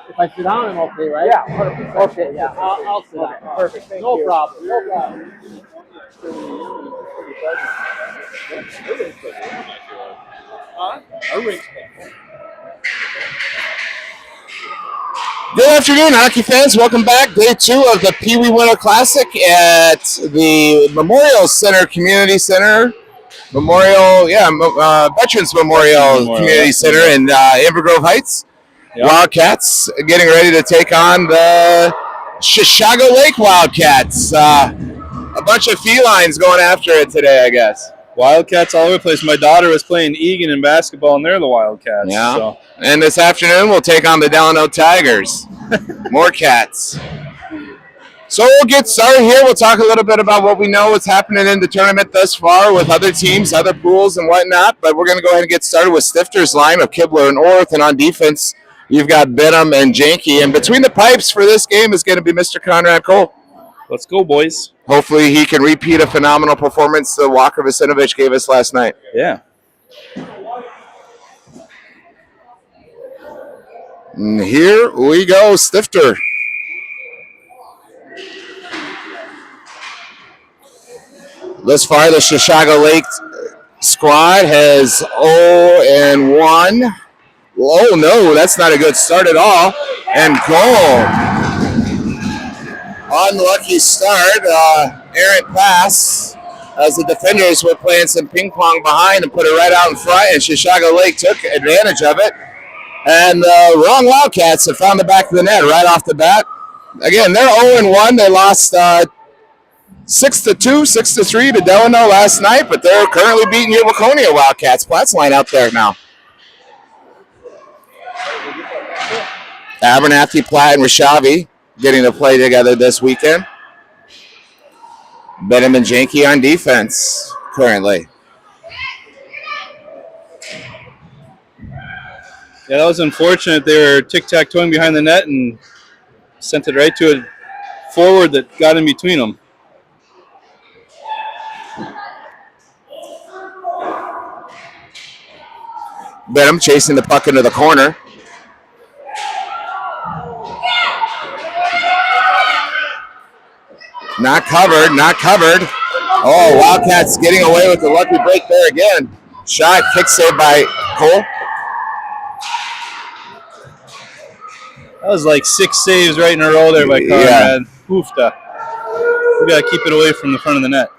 If I sit down, I'm okay, right? Yeah, 100%. Okay, yeah, I'll sit down. Perfect. Thank No you. problem. No problem. Good afternoon, hockey fans. Welcome back. Day 2 of the Pee Wee Winter Classic at the Memorial Center Community Center. Veterans Memorial Community Center in Amber Grove Heights. Yep. Wildcats getting ready to take on the Chisago Lake Wildcats. A bunch of felines going after it today, I guess. Wildcats all over the place. My daughter was playing Egan in basketball, and they're the Wildcats. Yeah. So. And this afternoon, we'll take on the Delano Tigers. More Cats. So we'll get started here. We'll talk a little bit about what we know what's happening in the tournament thus far with other teams, other pools, and whatnot. But we're going to go ahead and get started with Stifter's line of Kibler and Orth. And on defense, you've got Benham and Janke. And between the pipes for this game is going to be Mr. Conrad Cole. Let's go, boys. Hopefully he can repeat a phenomenal performance that Walker Vasinovich gave us last night. Yeah. And here we go, Stifter. Thus far, the Chisago Lake squad has 0-1. Oh, no, that's not a good start at all. And goal. Unlucky start. Errant pass as the defenders were playing some ping pong behind and put it right out in front, and Chisago Lake took advantage of it. And the wrong Wildcats have found the back of the net right off the bat. Again, they're 0-1. They lost 6-2, 6-3 to Delano last night, but they're currently beating your Waconia Wildcats. Platt's line out there now. Abernathy, Platt, and Rashavi getting to play together this weekend. Benham and Janke on defense currently. Yeah, that was unfortunate. They were tic-tac-toeing behind the net and sent it right to a forward that got in between them. Benham chasing the puck into the corner. Not covered, not covered. Oh, Wildcats getting away with the lucky break there again. Shot, kick saved by Cole. That was like 6 saves right in a row there by Conrad. Oofta. We got to keep it away from the front of the net.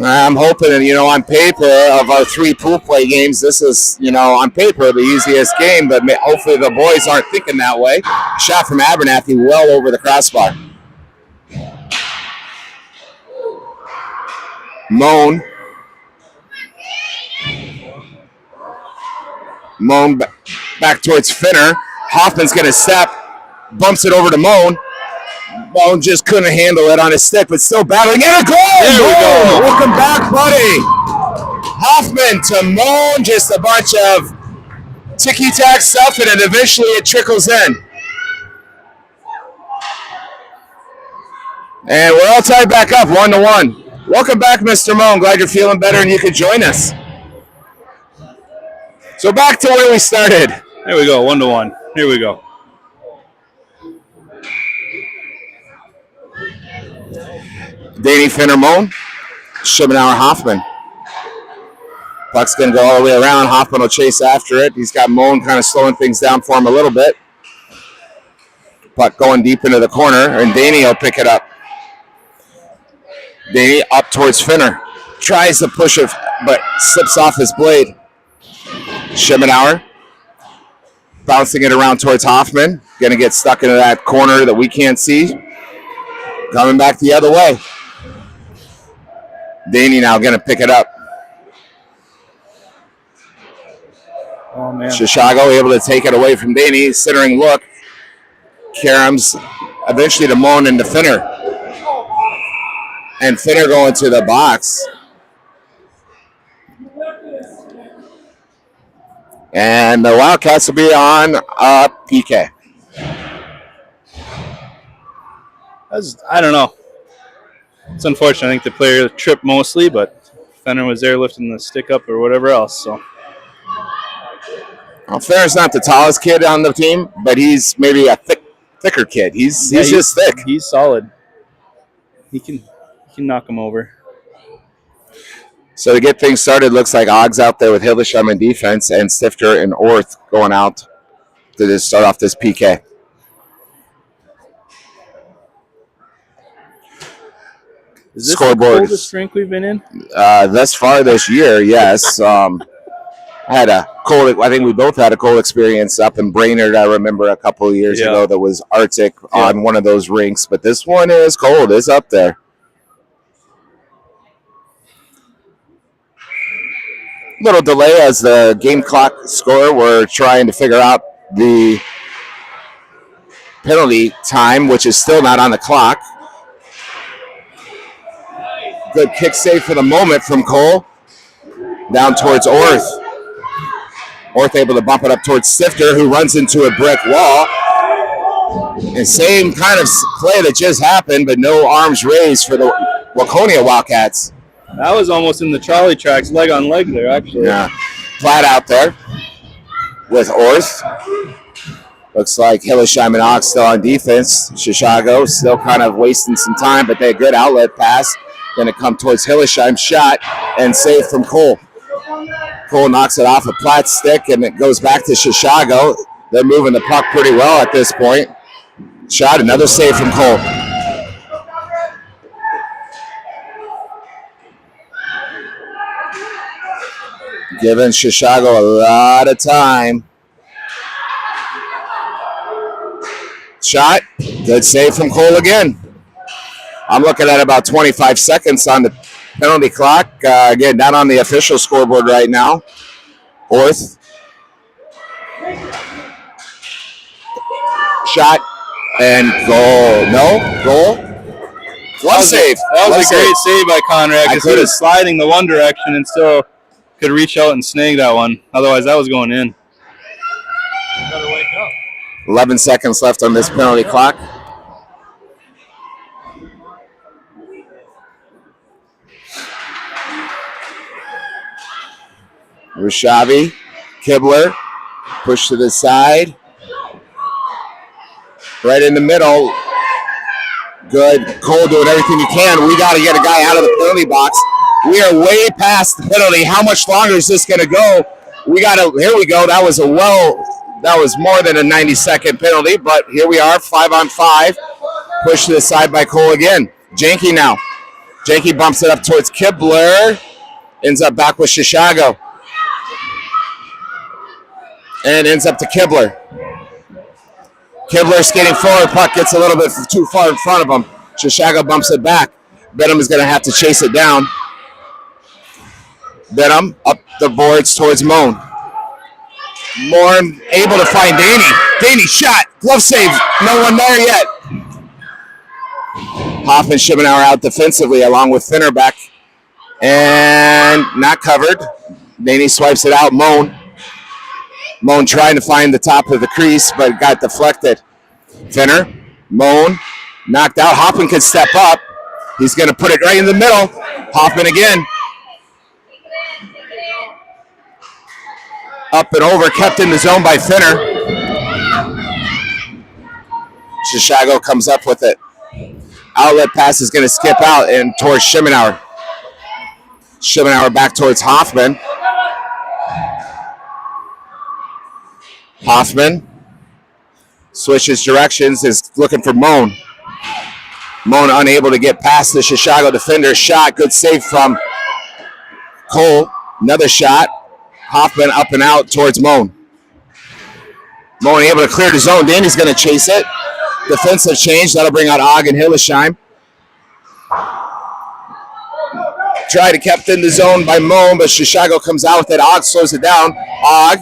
I'm hoping, on paper of our 3 pool play games, this is, on paper the easiest game, but hopefully the boys aren't thinking that way. Shot from Abernathy well over the crossbar. Moan back towards Finner. Hoffman's going to step, bumps it over to Moan. Moan just couldn't handle it on his stick, but still battling. And a goal! There we go. Welcome back, buddy. Hoffman to Moan, just a bunch of ticky-tack stuff, and then eventually it trickles in. And we're all tied back up, 1-1. Welcome back, Mr. Moan. Glad you're feeling better and you could join us. So back to where we started. There we go, 1-1. Here we go. Danny Finner, Moan. Schimenauer, Hoffman. Puck's going to go all the way around. Hoffman will chase after it. He's got Moan kind of slowing things down for him a little bit. Puck going deep into the corner, and Danny will pick it up. Danny up towards Finner. Tries to push it, but slips off his blade. Schimenauer bouncing it around towards Hoffman. Going to get stuck into that corner that we can't see. Coming back the other way. Danny now going to pick it up. Oh, man. Chisago able to take it away from Danny. Centering look. Karam's eventually to Moan and to Finner. And Finner going to the box. And the Wildcats will be on PK. I don't know. It's unfortunate. I think the player tripped mostly, but Fenner was there lifting the stick up or whatever else. So, well, Fenner's not the tallest kid on the team, but he's maybe a thicker kid. He's just thick. He's solid. He can knock him over. So to get things started, looks like Oggs out there with Hildesheim in defense and Stifter and Orth going out to just start off this PK. Is this Scoreboard. the coldest rink we've been in? Thus far this year, yes. I think we both had a cold experience up in Brainerd. I remember a couple of years ago that was Arctic on one of those rinks, but this one is cold. It's up there. Little delay as the game clock score. We're trying to figure out the penalty time, which is still not on the clock. Good kick save for the moment from Cole. Down towards Orth. Orth able to bump it up towards Stifter, who runs into a brick wall. And same kind of play that just happened, but no arms raised for the Waconia Wildcats. That was almost in the trolley tracks, leg on leg there, actually. Yeah. Flat out there with Orth. Looks like Hildesheim and Oggs still on defense. Chisago still kind of wasting some time, but they had a good outlet pass. Going to come towards Hildesheim. Shot and save from Cole. Cole knocks it off a flat stick, and it goes back to Chisago. They're moving the puck pretty well at this point. Shot, another save from Cole. Giving Chisago a lot of time. Shot. Good save from Cole again. I'm looking at about 25 seconds on the penalty clock. Again, not on the official scoreboard right now. Orth. Shot. And goal. No? Goal? Glove save. That was a great save by Conrad because he was sliding the one direction and still could reach out and snag that one. Otherwise, that was going in. 11 seconds left on this penalty clock. Rushavi, Kibler, push to the side. Right in the middle. Good. Cole doing everything he can. We got to get a guy out of the penalty box. We are way past the penalty. How much longer is this going to go? Here we go. That was more than a 90-second penalty, but here we are, 5-on-5. Push to the side by Cole again. Janke now. Janke bumps it up towards Kibler. Ends up back with Chisago. And ends up to Kibler. Kibler skating forward. Puck gets a little bit too far in front of him. Chisago bumps it back. Benham is going to have to chase it down. Benham up the boards towards Moan. Moan able to find Daney. Daney shot. Glove save. No one there yet. Hoffman Schimmenauer out defensively along with Finner back. And not covered. Daney swipes it out. Moan trying to find the top of the crease, but got deflected. Finner. Moan knocked out. Hoffman can step up. He's going to put it right in the middle. Hoffman again. Up and over, kept in the zone by Finner. Chisago comes up with it. Outlet pass is going to skip out and towards Schimmenauer. Schimmenauer back towards Hoffman. Hoffman switches directions, is looking for Moan. Moan unable to get past the Chisago defender. Shot, good save from Cole. Another shot. Hoffman up and out towards Moan. Moan able to clear the zone. Danny's going to chase it. Defensive change. That'll bring out Ogg and Hildesheim. Tried to kept in the zone by Moan, but Chisago comes out with it. Ogg slows it down. Ogg.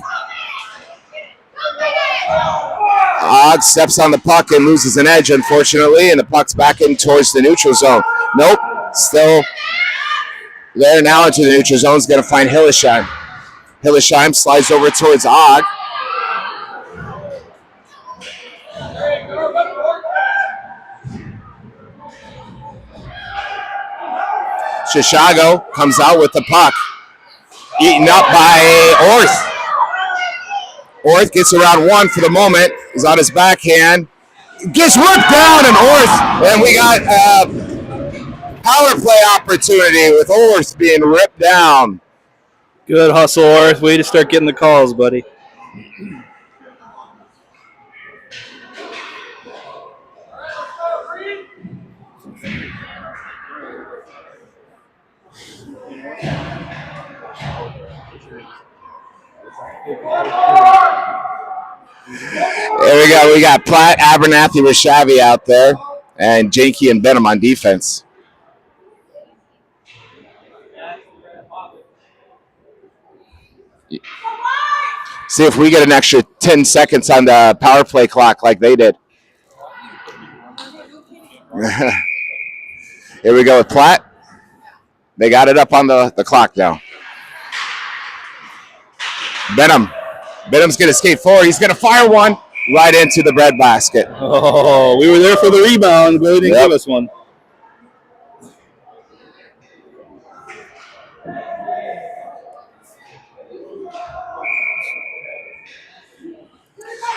Og steps on the puck and loses an edge, unfortunately, and the puck's back in towards the neutral zone. Nope, still there now into the neutral zone. Is going to find Hillesheim. Hillesheim slides over towards Og. Chisago comes out with the puck. Eaten up by Orth. Orth gets around one for the moment. He's on his backhand. Gets ripped down, and Orth. And we got a power play opportunity with Orth being ripped down. Good hustle, Orth. Way to start getting the calls, buddy. There we go. We got Platt, Abernathy, Rishavi out there, and Janke and Benham on defense. See if we get an extra 10 seconds on the power play clock like they did. Here we go with Platt. They got it up on the clock now. Benham's going to skate forward. He's going to fire one right into the breadbasket. Oh, we were there for the rebound, but they didn't give us one.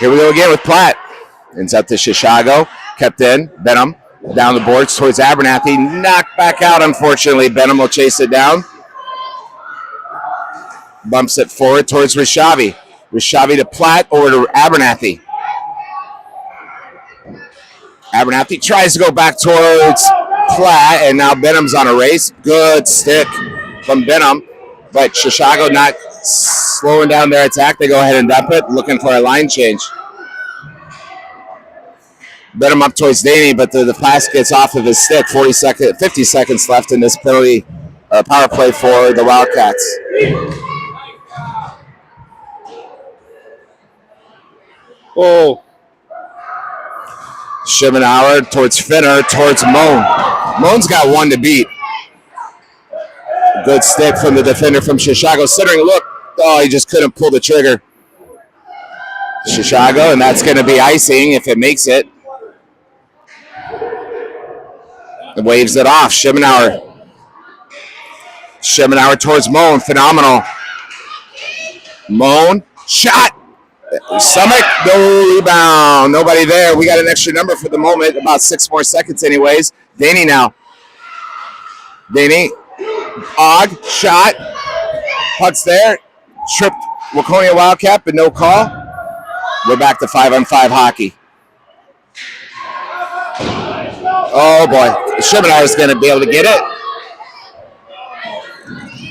Here we go again with Platt. Ends up to Chisago. Kept in. Benham down the boards towards Abernathy. Knocked back out, unfortunately. Benham will chase it down. Bumps it forward towards Rishavi. Rishavi to Platt over to Abernathy. Abernathy tries to go back towards Platt, and now Benham's on a race. Good stick from Benham, but Chisago not slowing down their attack. They go ahead and dump it, looking for a line change. Benham up towards Daney, but the pass gets off of his stick. 50 seconds left in this penalty power play for the Wildcats. Oh. Schemenauer towards Finner, towards Moan. Moan's got one to beat. Good stick from the defender from Chisago. Centering look. Oh, he just couldn't pull the trigger. Chisago, and that's going to be icing if it makes it. It waves it off. Schemenauer towards Moan. Phenomenal. Moan. Shot. Stomach, no rebound. Nobody there. We got an extra number for the moment. About 6 more seconds anyways. Daney now. Daney. Og. Shot. Puck's there. Tripped Waconia Wildcat, but no call. We're back to 5-on-5 hockey. Oh, boy. Schemenauer is going to be able to get it.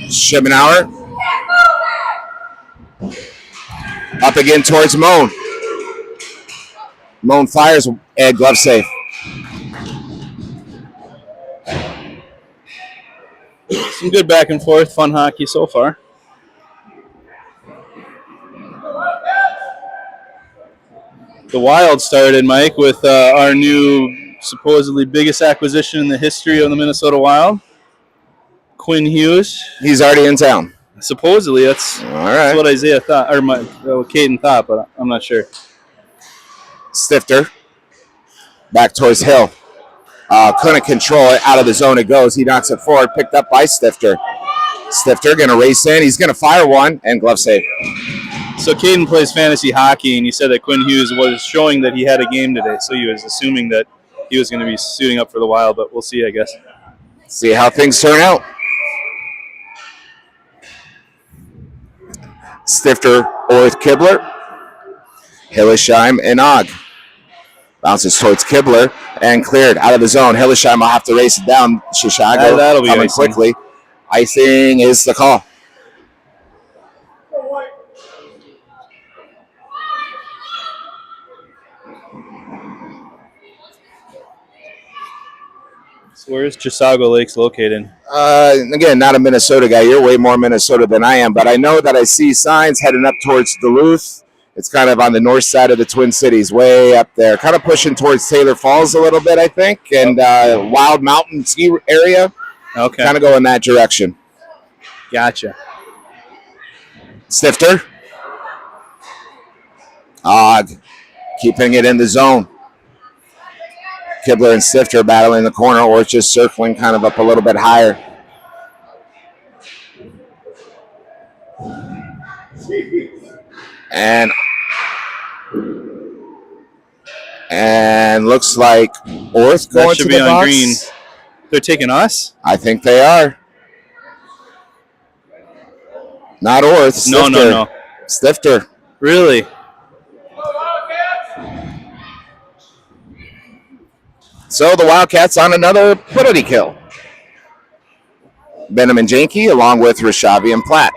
Schemenauer. Up again towards Moan. Moan fires and glove safe. Some good back and forth, fun hockey so far. The Wild started, Mike, with our new supposedly biggest acquisition in the history of the Minnesota Wild, Quinn Hughes. He's already in town. Supposedly, that's what Isaiah thought, or Caden thought, but I'm not sure. Stifter back towards Hill. Couldn't control it. Out of the zone it goes. He knocks it forward. Picked up by Stifter. Stifter going to race in. He's going to fire one and glove save. So Caden plays fantasy hockey, and he said that Quinn Hughes was showing that he had a game today, so he was assuming that he was going to be suiting up for the Wild, but we'll see, I guess. See how things turn out. Stifter, Orth, Kibler, Hillesheim, and Og. Bounces towards Kibler and cleared out of the zone. Hillesheim will have to race it down. Chisago that'll be coming icing. Quickly. Icing is the call. So where's Chisago Lakes located? Again, not a Minnesota guy. You're way more Minnesota than I am, but I know that I see signs heading up towards Duluth It's kind of on the north side of the Twin Cities, way up there, kind of pushing towards Taylor Falls a little bit, I think, and Wild Mountain ski area. Okay. Kind of go in that direction. Gotcha. Stifter. Odd. Keeping it in the zone. Kibler and Stifter battling in the corner, or it's just circling kind of up a little bit higher. And looks like Orth going That should to be the on box. green. They're taking us? I think they are. Not Orth. Stifter. No. Stifter. Really? So the Wildcats on another penalty kill. Benham and Janke along with Rashavi and Platt.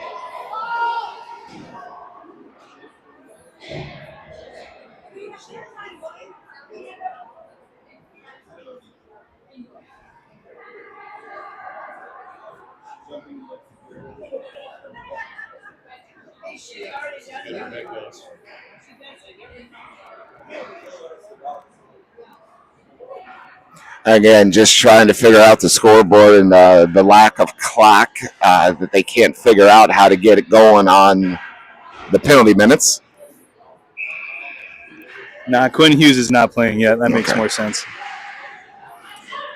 Again, just trying to figure out the scoreboard and the lack of clock that they can't figure out how to get it going on the penalty minutes. Nah, Quinn Hughes is not playing yet. That makes more sense.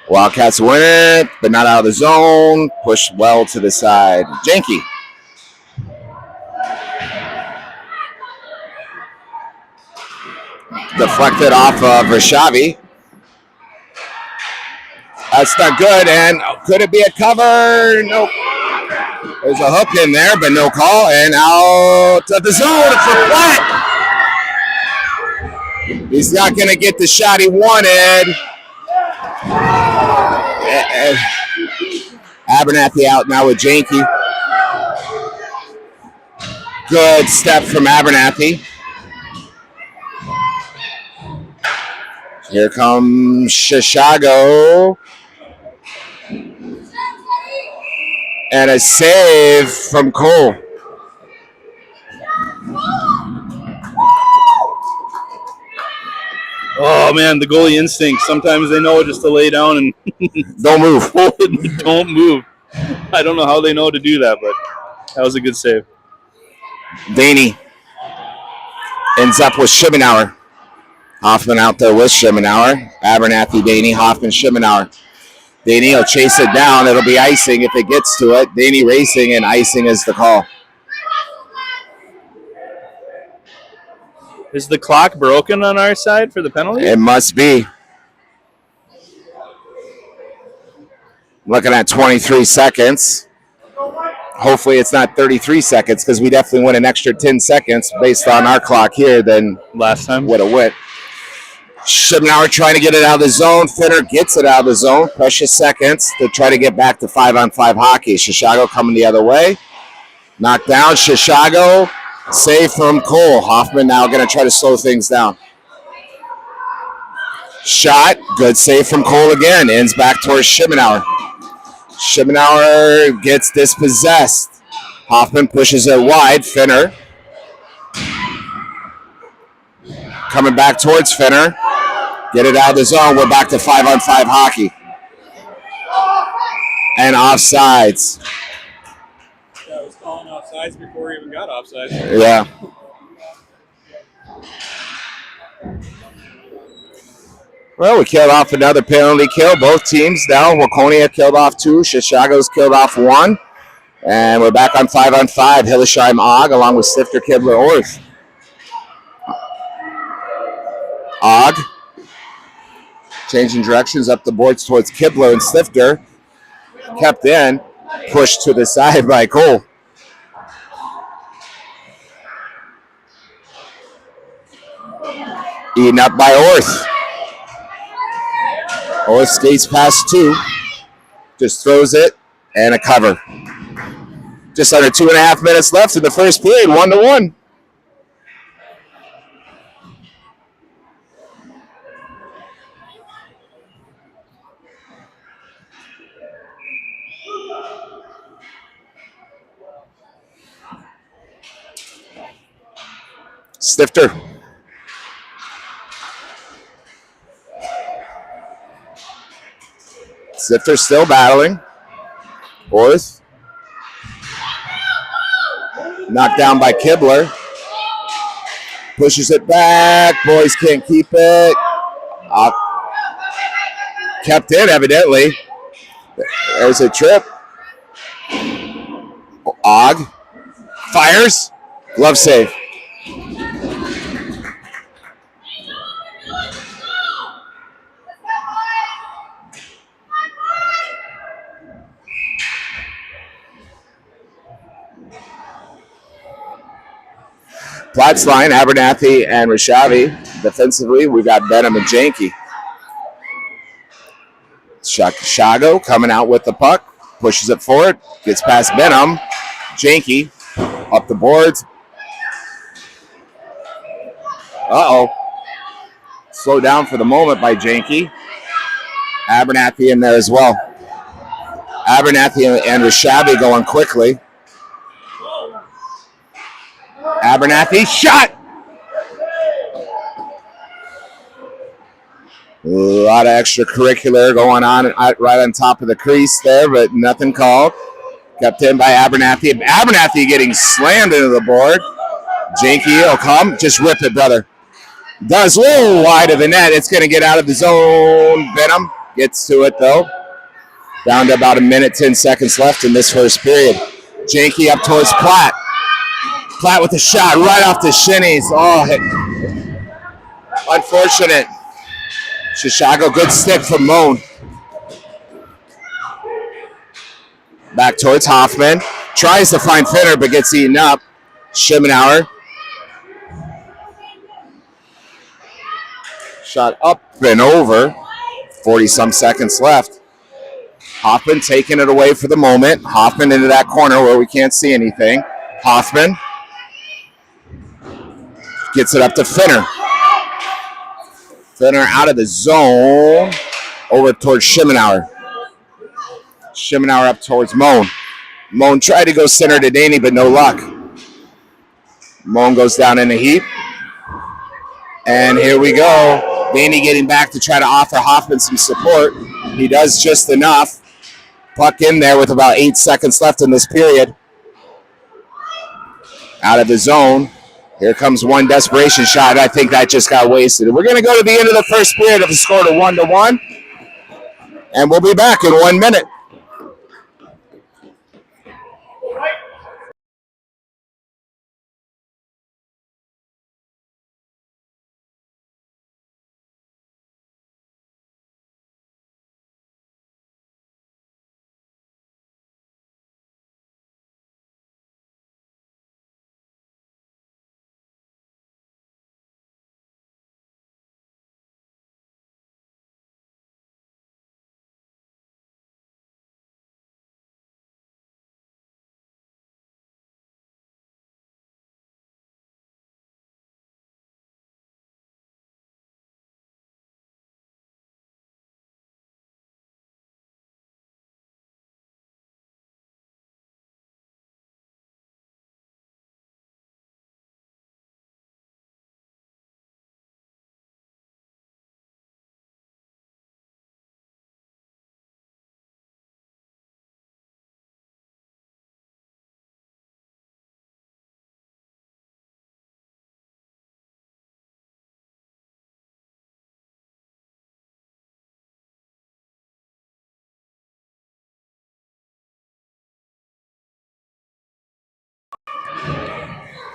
Wildcats win it, but not out of the zone. Pushed well to the side. Janke. Deflected off of Rashavi. That's not good, and could it be a cover? Nope. There's a hook in there, but no call, and out of the zone for Platt. He's not going to get the shot he wanted. Abernathy out now with Janke. Good step from Abernathy. Here comes Chisago. And a save from Cole. Oh, man, the goalie instinct. Sometimes they know just to lay down and don't move. Don't move. I don't know how they know to do that, but that was a good save. Daney ends up with Schimmenauer. Hoffman out there with Schimmenauer. Abernathy, Daney, Hoffman, Schimmenauer. Daney will chase it down. It'll be icing if it gets to it. Daney racing, and icing is the call. Is the clock broken on our side for the penalty? It must be. Looking at 23 seconds. Hopefully it's not 33 seconds because we definitely went an extra 10 seconds based on our clock here than last time. Would have went. Schimmenauer trying to get it out of the zone. Finner gets it out of the zone. Precious seconds to try to get back to 5-on-5 hockey. Chisago coming the other way. Knocked down. Chisago. Save from Cole. Hoffman now going to try to slow things down. Shot. Good save from Cole again. Ends back towards Schimmenauer. Schimmenauer gets dispossessed. Hoffman pushes it wide. Finner. Coming back towards Finner. Get it out of the zone. We're back to 5-on-5 hockey. And offsides. Yeah, I was calling offsides before we even got offsides. Yeah. Well, we killed off another penalty kill. Both teams now. Waconia killed off 2. Chisago's killed off 1. And we're back on 5-on-5. Hillesheim Og along with Stifter, Kibler, Orth. Og. Changing directions up the boards towards Kibler and Stifter. Kept in. Pushed to the side by Cole. Eaten up by Orth. Orth skates past 2. Just throws it. And a cover. Just under 2.5 minutes left in the first period. 1-1. Stifter. Stifter still battling. Orth. Knocked down by Kibler. Pushes it back. Boys can't keep it. Kept in, evidently. There's a trip. Og. Fires. Glove save. Platts line, Abernathy and Rishavi. Defensively, we got Benham and Janke. Chisago coming out with the puck. Pushes it forward. Gets past Benham. Janke up the boards. Uh-oh. Slowed down for the moment by Janke. Abernathy in there as well. Abernathy and Rishavi going quickly. Abernathy shot. A lot of extracurricular going on right on top of the crease there, but nothing called. Kept in by Abernathy. Abernathy getting slammed into the board. Janke will come. Just rip it, brother. Does a little wide of the net. It's going to get out of the zone. Benham gets to it, though. Down to about a minute, 10 seconds left in this first period. Janke up towards Platt. Platt with a shot right off the shinnies. Oh, unfortunate. Chisago, good stick from Moan. Back towards Hoffman. Tries to find Finner, but gets eaten up. Schimmenauer. Shot up and over. 40-some seconds left. Hoffman taking it away for the moment. Hoffman into that corner where we can't see anything. Hoffman gets it up to Finner. Finner out of the zone. Over towards Schimmenauer. Schimmenauer up towards Moan. Moan tried to go center to Daney, but no luck. Moan goes down in a heap. And here we go. Daney getting back to try to offer Hoffman some support. He does just enough. Puck in there with about 8 seconds left in this period. Out of the zone. Here comes one desperation shot. I think that just got wasted. We're going to go to the end of the first period of the score to 1-1. And we'll be back in 1 minute.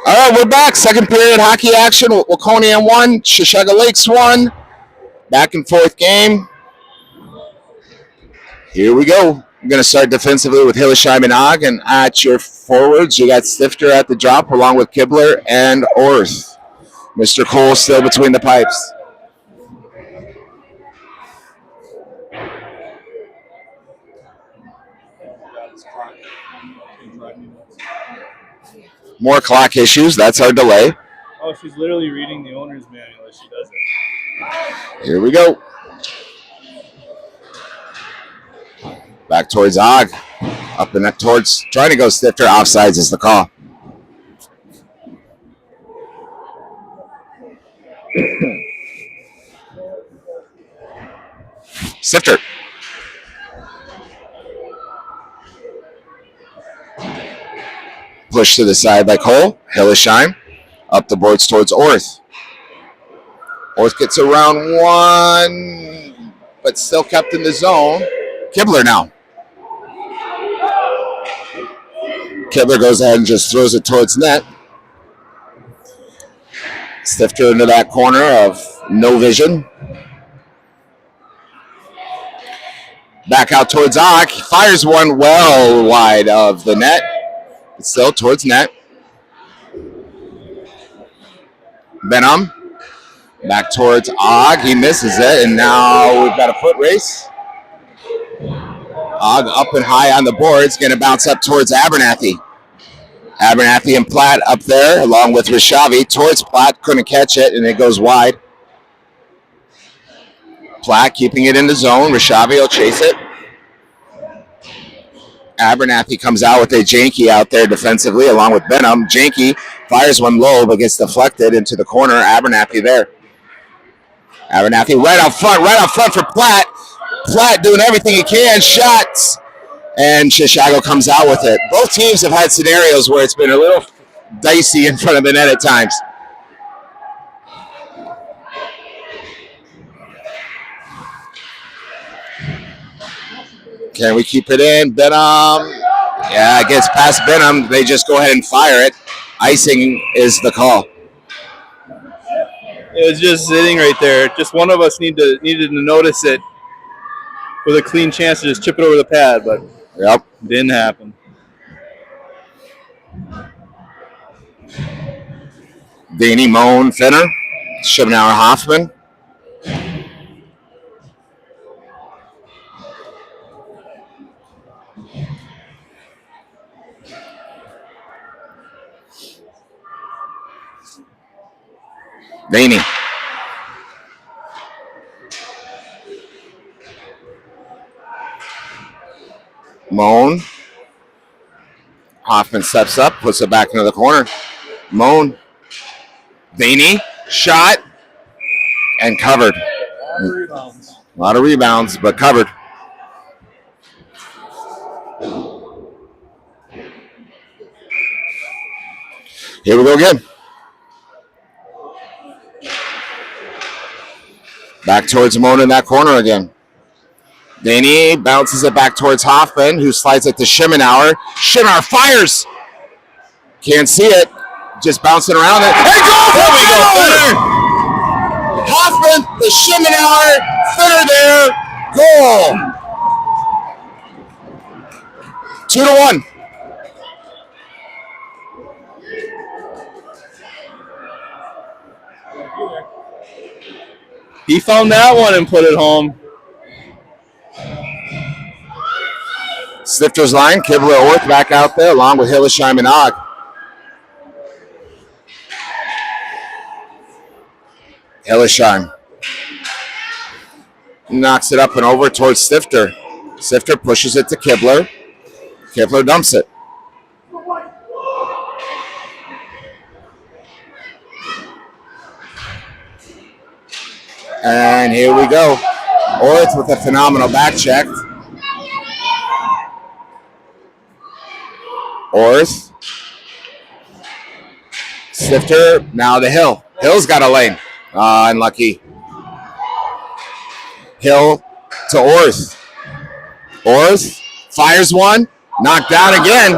All right, we're back. Second period hockey action. Waconia 1, Chisago Lakes 1. Back and forth game. Here we go. I'm going to start defensively with Hillesheim and Og. And at your forwards, you got Stifter at the drop along with Kibler and Orth. Mr. Cole still between the pipes. More clock issues. That's our delay. Oh, she's literally reading the owner's manual as she does it. Here we go. Back towards Og. Up and up towards, trying to go Stifter. Offsides is the call. Sifter. Push to the side by Cole. Hillesheim. Up the boards towards Orth. Orth gets around one, but still kept in the zone. Kibler now. Kibler goes ahead and just throws it towards net. Stifter into that corner of no vision. Back out towards Ock. He fires one well wide of the net. But still towards net. Benham. Back towards Og. He misses it. And now we've got a foot race. Og up and high on the boards. Going to bounce up towards Abernathy. Abernathy and Platt up there along with Rishavi towards Platt. Couldn't catch it and it goes wide. Platt keeping it in the zone. Rishavi will chase it. Abernathy comes out with a Janky out there defensively along with Benham. Janky fires one low but gets deflected into the corner. Abernathy there. Abernathy right out front for Platt. Platt doing everything he can. Shots. And Chisago comes out with it. Both teams have had scenarios where it's been a little dicey in front of the net at times. Can we keep it in? Benham. Yeah, it gets past Benham. They just go ahead and fire it. Icing is the call. It was just sitting right there. Just one of us needed to notice it with a clean chance to just chip it over the pad, but yep, didn't happen. Danny, Moan, Finner, Schibnauer, Hoffman. Danny. Moan. Hoffman steps up, puts it back into the corner. Moan. Daney. Shot. And covered. A lot of rebounds, but covered. Here we go again. Back towards Moan in that corner again. Daney bounces it back towards Hoffman, who slides it to Schimmenauer. Schimmenauer fires. Can't see it. Just bouncing around it. Hey, goal! There we go. Finner. Hoffman, the Schimmenauer, Finner there. Goal. 2-1. He found that one and put it home. Stifter's line, Kibler Orth back out there along with Hillesheim and Og. Hillesheim knocks it up and over towards Stifter. Stifter pushes it to Kibler. Kibler dumps it. And here we go. Orth with a phenomenal back check. Orth. Stifter, now to Hill. Hill's got a lane. Unlucky. Hill to Orth. Orth fires one. Knocked down again.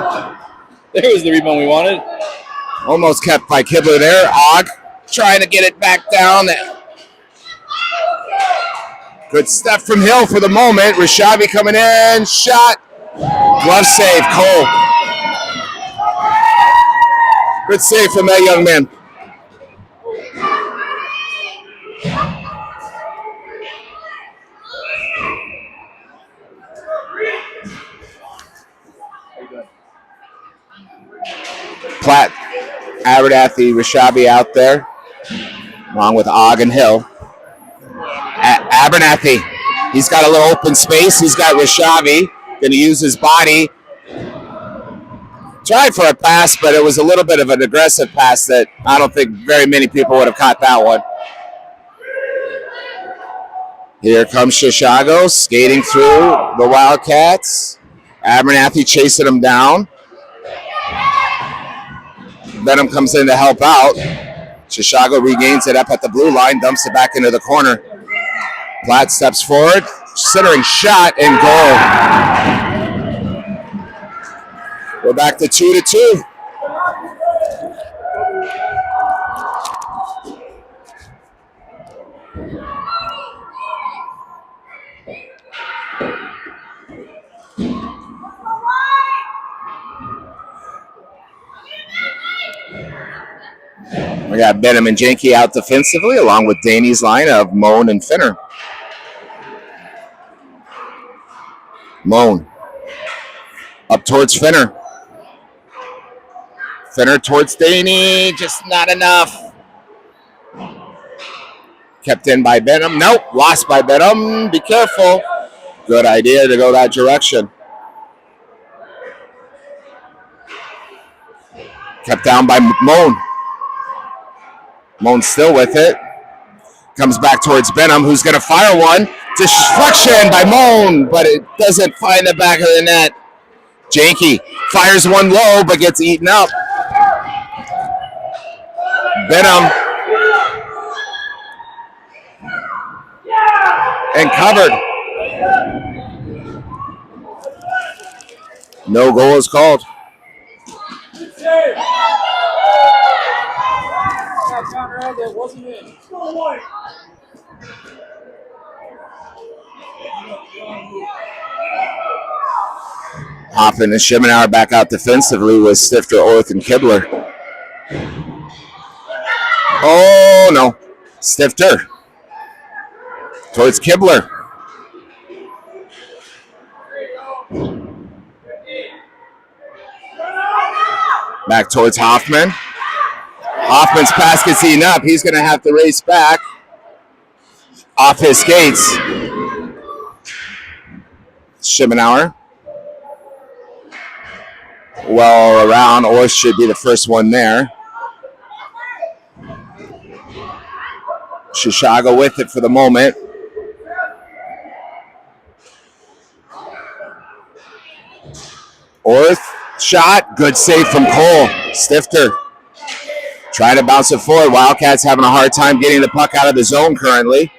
There was the rebound we wanted. Almost kept by Kibler there. Og trying to get it back down. Good stuff from Hill for the moment. Rishavi coming in. Shot. Glove save. Cole. Good save from that young man. Platt, Abernathy, Rishavi out there, along with Og and Hill. Abernathy, he's got a little open space. He's got Rishavi, going to use his body. Tried for a pass, but it was a little bit of an aggressive pass that I don't think very many people would have caught that one. Here comes Chisago skating through the Wildcats. Abernathy chasing him down. Benham comes in to help out. Chisago regains it up at the blue line, dumps it back into the corner. Platt steps forward, centering shot and goal. We're back to 2-2. We got Benham and Jenke out defensively, along with Danny's line of Moan and Finner. Moan up towards Finner. Finner towards Danny, just not enough. Kept in by Benham. Nope, lost by Benham. Be careful. Good idea to go that direction. Kept down by Moan. Moan still with it. Comes back towards Benham, who's going to fire one. Deflection by Moan, but it doesn't find the back of the net. Jenke fires one low, but gets eaten up. Benham. And covered. No goal is called. Hoffman and Schemenauer back out defensively with Stifter, Orth, and Kibler. Oh, no. Stifter. Towards Kibler. Back towards Hoffman. Hoffman's pass gets eaten up. He's going to have to race back off his skates. Schemenauer. Well around. Orth should be the first one there. Chisago with it for the moment. Orth, shot, good save from Cole. Stifter trying to bounce it forward. Wildcats having a hard time getting the puck out of the zone currently.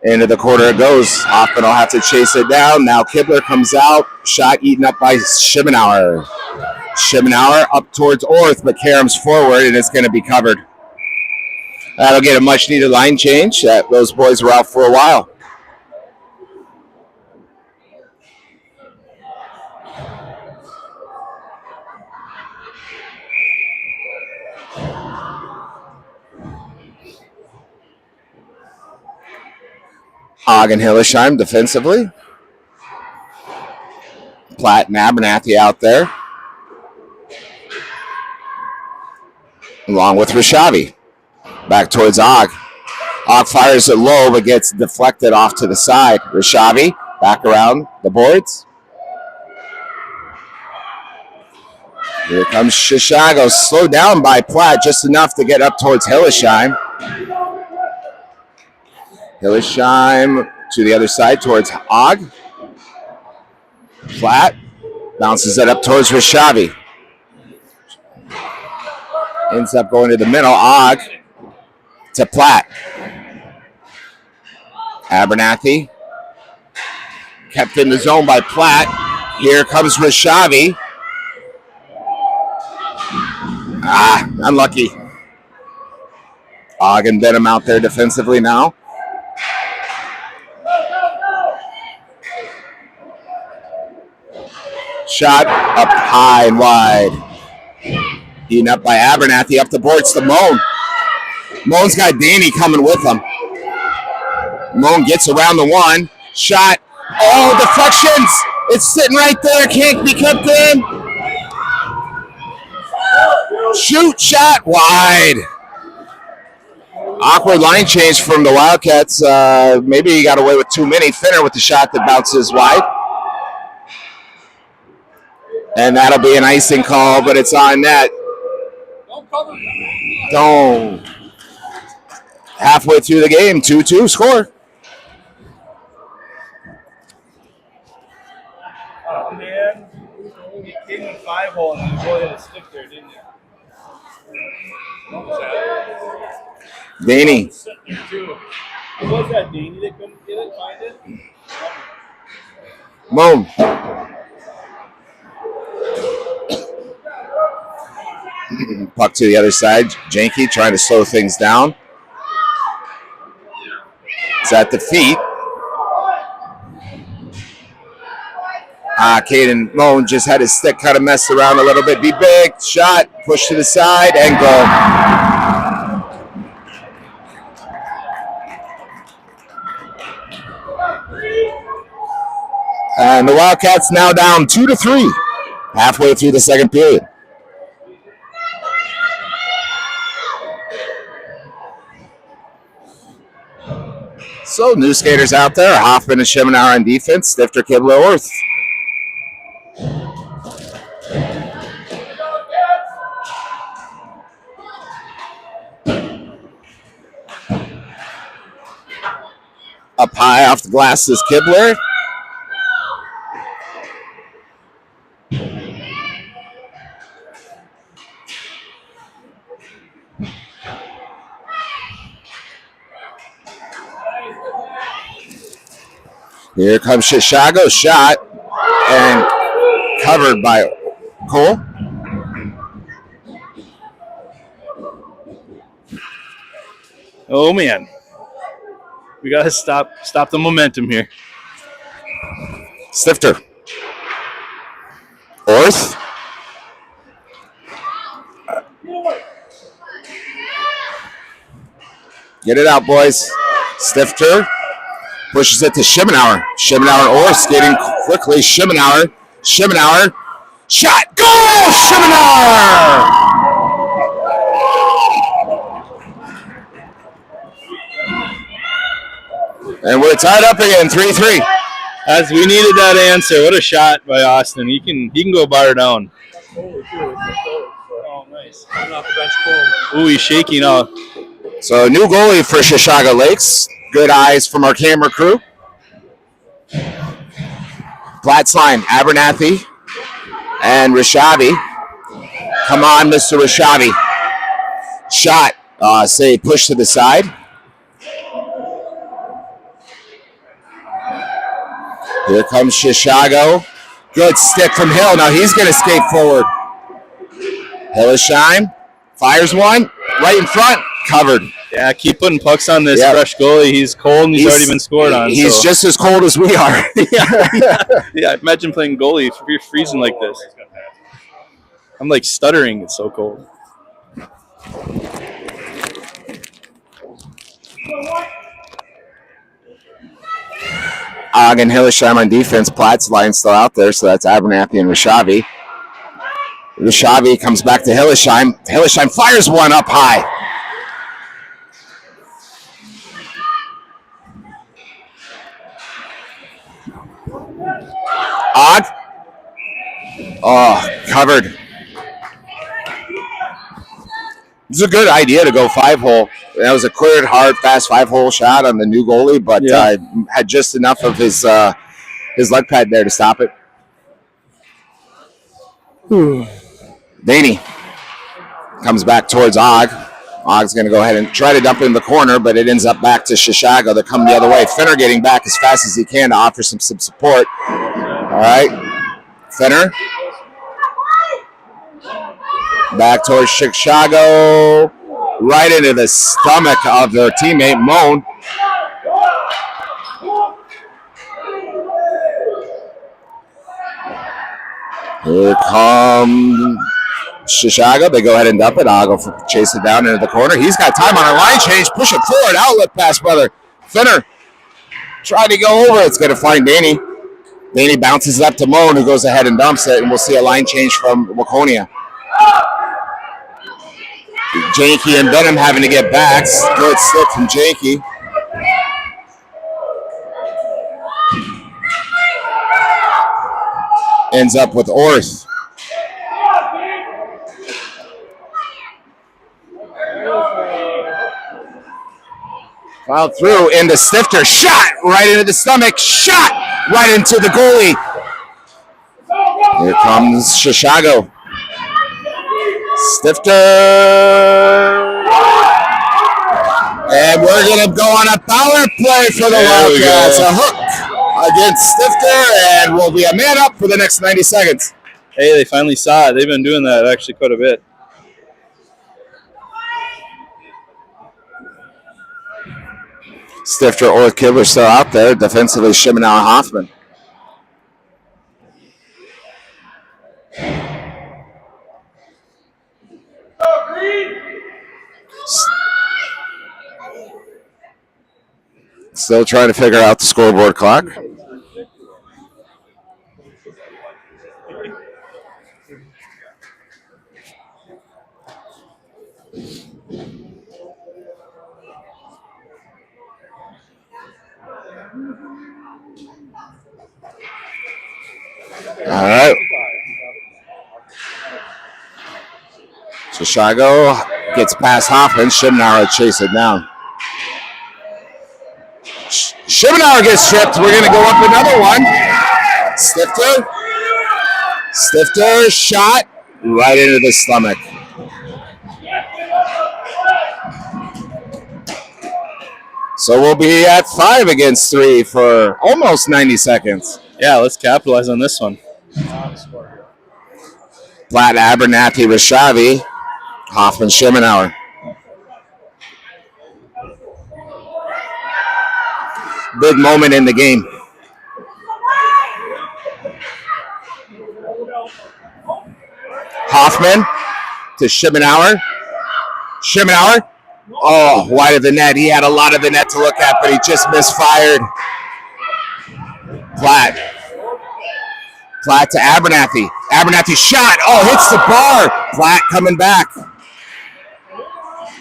Into the corner it goes. Hoffman will have to chase it down. Now Kibler comes out. Shot eaten up by Schemenauer. Schemenauer up towards Orth, but Karam's forward, and it's going to be covered. That'll get a much-needed line change. Those boys were out for a while. Hogg and Hillesheim defensively. Platt and Abernathy out there. Along with Rashavi. Back towards Ogg. Ogg fires it low, but gets deflected off to the side. Rashavi back around the boards. Here comes Chisago, slowed down by Platt, just enough to get up towards Hillesheim. Hillesheim to the other side towards Ogg. Platt bounces it up towards Rashavi. Ends up going to the middle. Ogg to Platt. Abernathy kept in the zone by Platt. Here comes Rashavi. Unlucky. Ogg and Benham out there defensively now. Shot up high and wide. Eaten up by Abernathy, up the boards to Moan. Moan's got Danny coming with him. Moan gets around the one. Shot. Oh, deflections. It's sitting right there. Can't be kept in. Shoot, shot, wide. Awkward line change from the Wildcats. Maybe he got away with too many. Finner with the shot that bounces wide. And that'll be an icing call, but it's on net. Don't. Halfway through the game, 2-2 score. Oh, man. You came in 5-hole and you really had to stick there, didn't you? What was that? Danny. Sitting there too. Was that Danny that couldn't get it, find it? Moan. Puck to the other side. Janky trying to slow things down. It's at the feet. Caden Moan just had his stick kind of messed around a little bit. Be big. Shot. Push to the side and goal. And the Wildcats now down 2-3. Halfway through the second period. So, new skaters out there. Hoffman and Schemenauer on defense. Stifter, Kibler, Orth. Up high off the glass is Kibler. Here comes Chisago, shot, and covered by Cole. Oh, man. We got to stop the momentum here. Stifter. Orth. Get it out, boys. Stifter. Pushes it to Schemenauer. Schemenauer and Orth skating quickly. Schemenauer. Shot. Goal! Schemenauer! And we're tied up again, 3-3. As we needed that answer. What a shot by Austin. He can go bar down. Oh, nice. Coming off the bench cold. Ooh, he's shaking out. So new goalie for Chisago Lakes. Good eyes from our camera crew. Platts line, Abernathy and Rishavi. Come on, Mr. Rishavi. Shot. Say push to the side. Here comes Chisago. Good stick from Hill. Now he's going to skate forward. Hillesheim fires one right in front. Covered. Yeah, keep putting pucks on this fresh goalie. He's cold and he's already been scored on. He's just as cold as we are. Yeah, imagine playing goalie if you're freezing like this. I'm like stuttering. It's so cold. Og and Hillesheim on defense. Platt's line still out there, so that's Abernathy and Rishavi. Rishavi comes back to Hillesheim. Hillesheim fires one up high. Og. Oh, covered. It's a good idea to go 5-hole. That was a cleared, hard, fast 5-hole shot on the new goalie, but had just enough of his leg pad there to stop it. Danny comes back towards Og. Og's going to go ahead and try to dump it in the corner, but it ends up back to Chisago. They're coming the other way. Finner getting back as fast as he can to offer some support. All right. Finner. Back towards Chisago. Right into the stomach of their teammate, Moan. Here comes Chisago. They go ahead and dump it. I'll go chase it down into the corner. He's got time on a line change. Push it forward. Outlet pass, brother. Finner. Try to go over. It's going to find Danny. Danny bounces it up to Moan, who goes ahead and dumps it. And we'll see a line change from Waconia. Janky and Benham having to get back. Good stick from Janky. Ends up with Orth. Fouled through into Stifter. Shot right into the stomach. Shot right into the goalie. Here comes Chisago. Stifter. And we're going to go on a power play for the Wildcats. A hook against Stifter, and we'll be a man up for the next 90 seconds. Hey, they finally saw it. They've been doing that actually quite a bit. Stifter or Kibler still out there. Defensively, Shimenauer Hoffman. Still trying to figure out the scoreboard clock. All right. Chisago gets past Hoffman. Shimenauer chase it down. Shimenauer gets stripped. We're going to go up another one. Stifter shot right into the stomach. So we'll be at 5 against 3 for almost 90 seconds. Yeah, let's capitalize on this one. Platt, Abernathy, Rishavi, Hoffman, Shimenauer. Big moment in the game. Hoffman to Shimenauer. Shimenauer. Oh, wide of the net. He had a lot of the net to look at, but he just misfired. Platt to Abernathy. Abernathy shot. Oh, hits the bar. Platt coming back.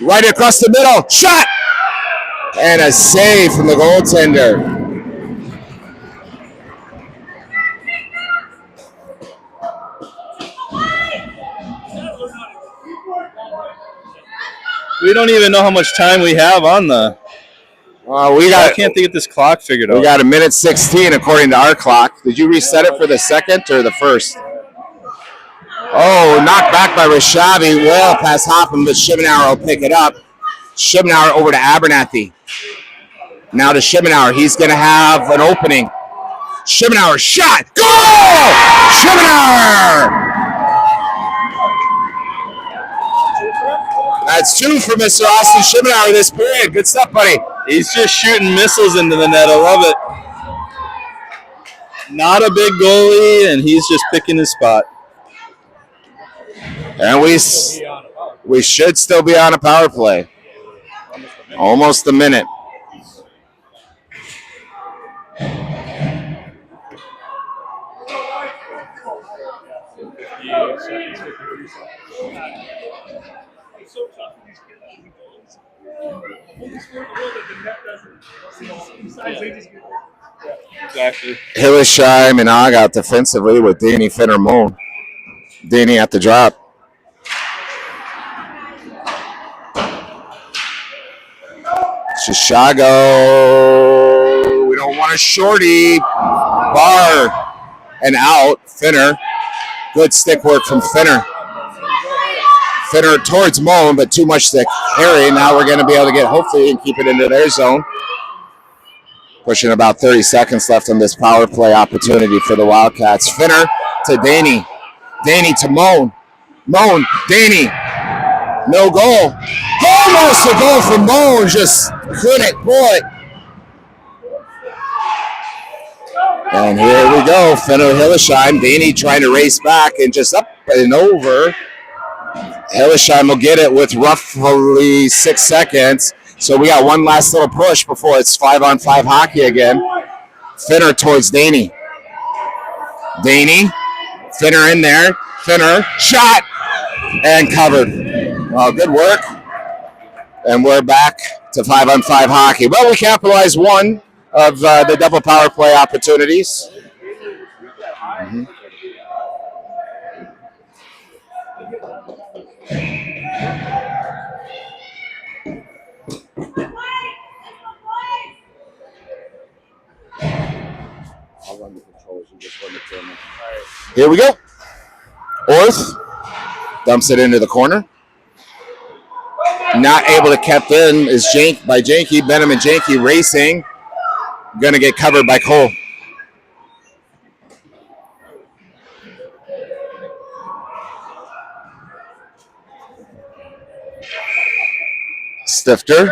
Right across the middle. Shot. And a save from the goaltender. We don't even know how much time we have on the. I can't get this clock figured out. We got 1:16 according to our clock. Did you reset it for the second or the first? Oh, knocked back by Rishavi. Well past Hoffman, but Shimenauer will pick it up. Shimenauer over to Abernathy. Now to Shimenauer. He's going to have an opening. Shimenauer shot. Goal! Shimenauer! That's 2 for Mr. Austin Shimenauer this period. Good stuff, buddy. He's just shooting missiles into the net. I love it. Not a big goalie, and he's just picking his spot. And we should still be on a power play. Almost a minute. Exactly. Hillesheim and I got defensively with Danny Finner Moan. Danny at the drop. Chisago. We don't want a shorty. Bar and out. Finner. Good stick work from Finner. Finner towards Moan, but too much to carry. Now we're going to be able to get, hopefully, and keep it into their zone. Pushing about 30 seconds left on this power play opportunity for the Wildcats. Finner to Danny. Danny to Moan. Moan, Danny. No goal. Almost a goal from Moan. Just couldn't pull it. And here we go. Finner, Hillesheim. Danny trying to race back and just up and over. Hillesheim will get it with roughly 6 seconds. So we got one last little push before it's 5-on-5 hockey again. Finner towards Danny. Danny. Finner in there. Finner. Shot. And covered. Well, good work. And we're back to 5-on-5 hockey. Well, we capitalized one of the double power play opportunities. Mm-hmm. I'll run the controls. You just run the camera. All right. Here we go. Orth dumps it into the corner. Not able to kept in is by Janky. Benham and Janky racing. Going to get covered by Cole. Stifter.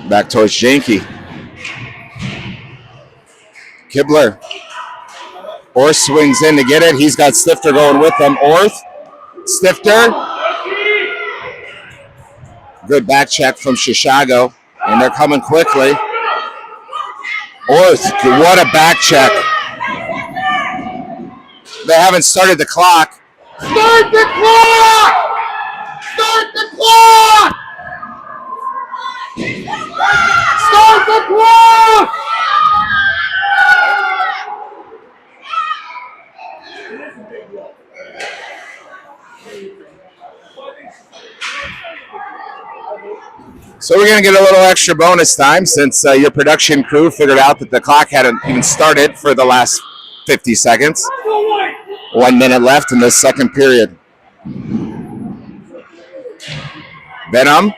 Back towards Janky. Kibler. Orth swings in to get it. He's got Stifter going with him. Orth. Stifter. Good back check from Chisago. And they're coming quickly. Orth, what a back check. They haven't started the clock. Start the clock! Start the clock! Start the clock! So we're going to get a little extra bonus time since your production crew figured out that the clock hadn't even started for the last 50 seconds. 1 minute left in the second period. Benham.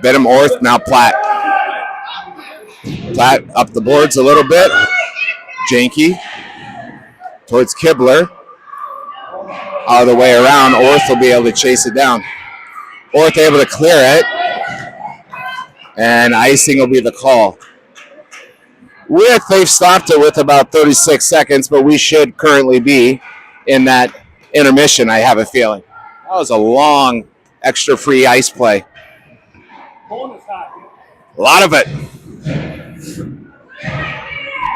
Benham, Orth, now Platt. Platt up the boards a little bit. Janky towards Kibler. All the way around. Orth will be able to chase it down. Orth able to clear it. And icing will be the call. They've stopped it with about 36 seconds, but we should currently be in that intermission, I have a feeling. That was a long extra free ice play. A lot of it.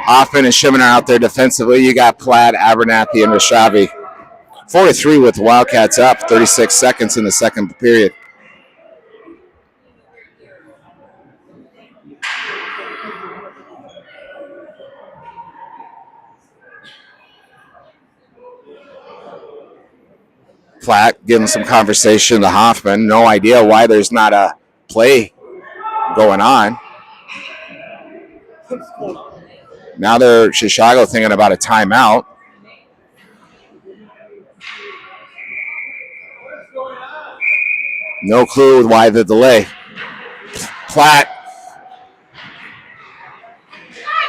Hoffman and Shimon are out there defensively. You got Platt, Abernathy, and Rashavi. 4-3 with the Wildcats up. 36 seconds in the second period. Platt giving some conversation to Hoffman. No idea why there's not a play going on. Now they're Chisago thinking about a timeout. No clue why the delay. Platt.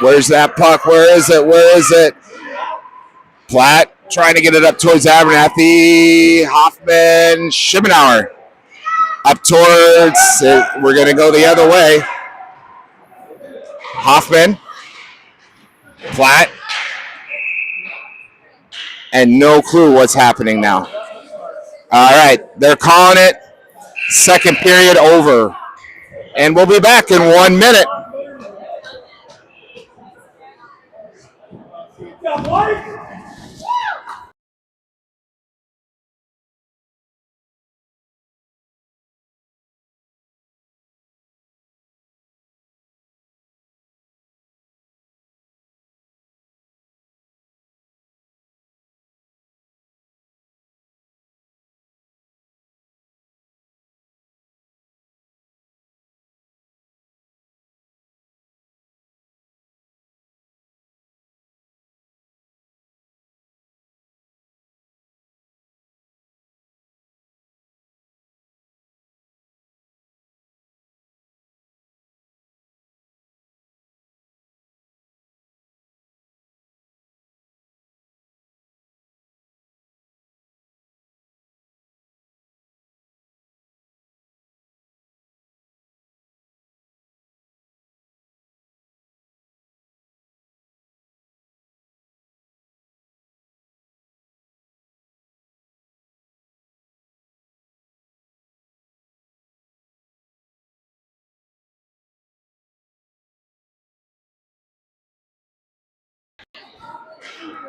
Where's that puck? Where is it? Where is it? Platt trying to get it up towards Abernathy. Hoffman. Schimmenauer. Up towards. We're going to go the other way. Hoffman. Platt. And no clue what's happening now. All right. They're calling it. Second period over. And we'll be back in 1 minute.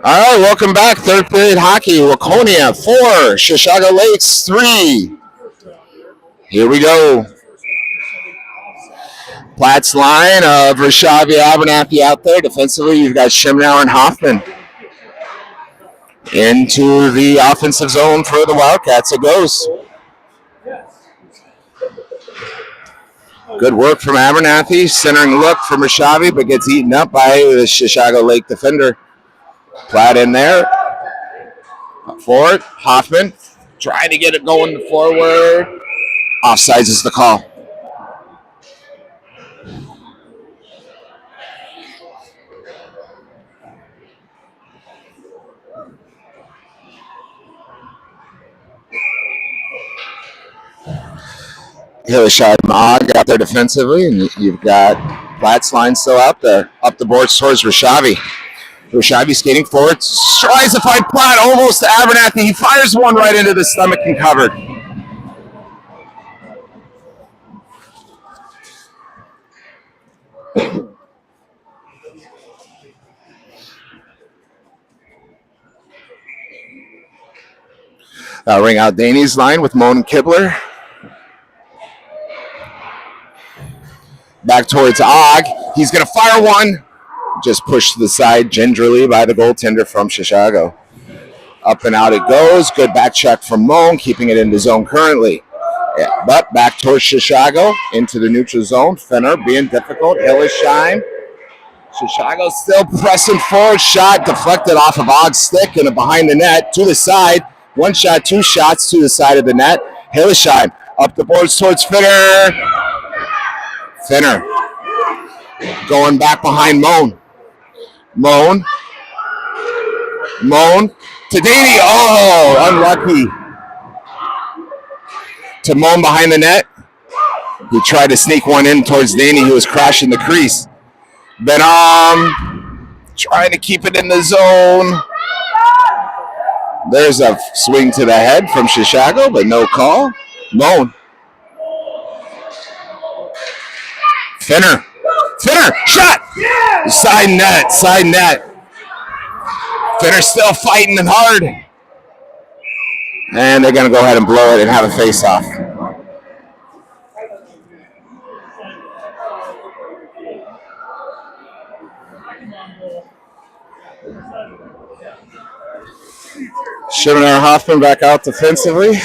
All right, welcome back. Third period hockey. Waconia 4, Chisago Lakes 3. Here we go. Platt's line of Rashavi Abernathy out there. Defensively, you've got Schimmenauer and Hoffman. Into the offensive zone for the Wildcats. It goes. Good work from Abernathy. Centering look from Rashavi, but gets eaten up by the Chisago Lake defender. Platt in there. Forward. Hoffman trying to get it going forward. Offsides is the call. Hillshire Mog out there defensively, and you've got Platt's line still out there. Up the boards towards Rashavi. Rashavi skating forward, tries to find Platt, almost to Abernathy. He fires one right into the stomach and covered. Ring out Danny's line with Moan and Kibler. Back towards Og. He's going to fire one. Just pushed to the side gingerly by the goaltender from Chisago. Up and out it goes. Good back check from Moan, keeping it in the zone currently. Yeah, but back towards Chisago, into the neutral zone. Fenner being difficult. Hillesheim. Chisago still pressing forward. Shot deflected off of Og's stick and behind the net to the side. One shot, two shots to the side of the net. Hillesheim up the boards towards Fenner. Fenner going back behind Moan. Moan to Danny. Oh, unlucky. To Moan behind the net. He tried to sneak one in towards Danny, who was crashing the crease. Benham trying to keep it in the zone. There's a swing to the head from Chisago, but no call. Moan. Fenner, shot! Side net. Fenner still fighting and hard. And they're going to go ahead and blow it and have a face-off. Schimenar Hoffman back out defensively.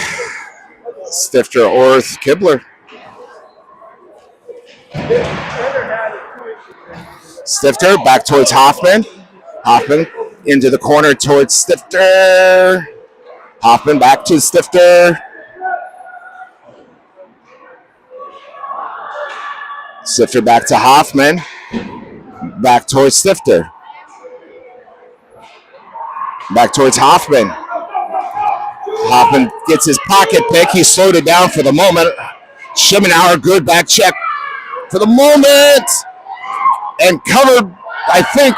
Stifter, Orth, Kibler. Stifter back towards Hoffman. Hoffman into the corner towards Stifter. Hoffman back to Stifter. Stifter back to Hoffman. Back towards Stifter. Back towards Hoffman. Hoffman gets his pocket pick. He slowed it down for the moment. Schimenauer, good back check for the moment. And covered, I think.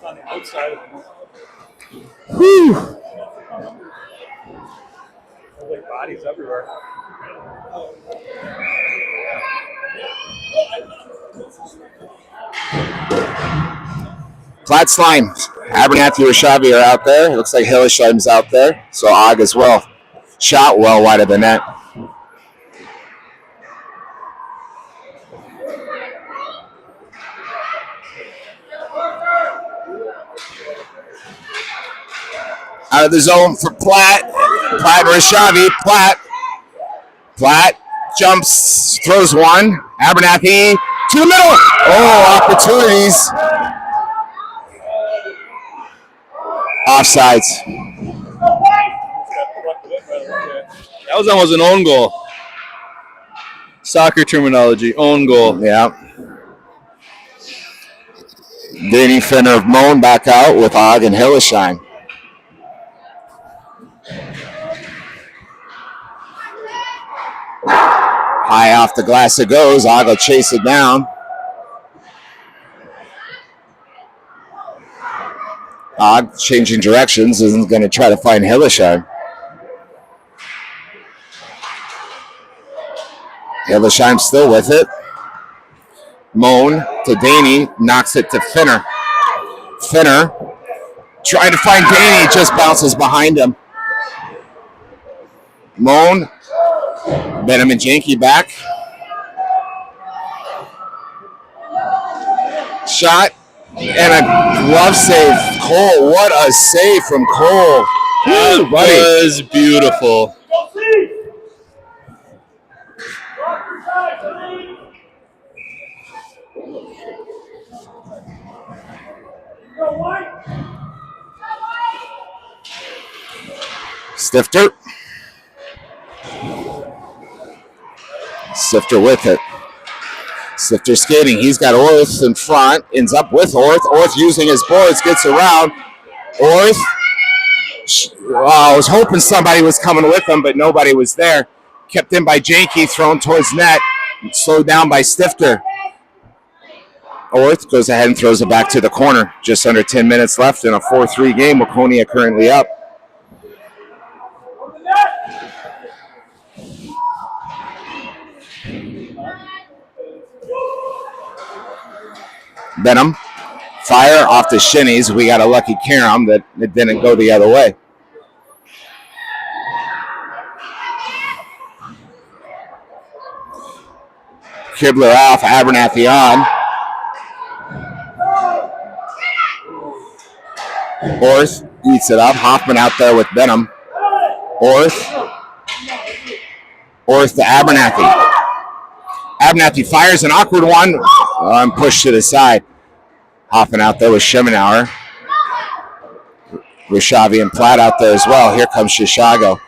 On the outside of them. Whew. Like bodies everywhere. Flat slime. Abernathy or Rashavi are out there. It looks like Hillesheim's out there. So Og as well. Shot well wide of the net. Out of the zone for Platt. Platt and Rashavi. Platt jumps, throws one. Abernathy to the middle. Oh, opportunities. Offsides. That was almost an own goal. Soccer terminology, own goal. Yeah. Danny Fenner of Moan back out with Og and Hillesheim. High off the glass it goes. Og will chase it down. Og changing directions and going to try to find Hillesheim. Hillesheim still with it. Moan to Danny, knocks it to Fenner. Fenner trying to find Danny, just bounces behind him. Moan Benham and Janke back. Shot and a glove save. Cole, what a save from Cole. That Woo, buddy. was beautiful. Stifter. Stifter with it. Stifter skating. He's got Orth in front. Ends up with Orth. Orth using his boards. Gets around. Orth. I was hoping somebody was coming with him, but nobody was there. Kept in by Janke. Thrown towards net. Slowed down by Stifter. Orth goes ahead and throws it back to the corner. Just under 10 minutes left in a 4-3 game. Waconia currently up. Benham. Fire off the shinnies. We got a lucky carom that it didn't go the other way. Kibler off. Abernathy on. Orth eats it up. Hoffman out there with Benham. Orth to Abernathy. Abernathy fires an awkward one. And pushed to the side. Hoffman out there with Schemenauer. Rishavi and Platt out there as well. Here comes Chisago.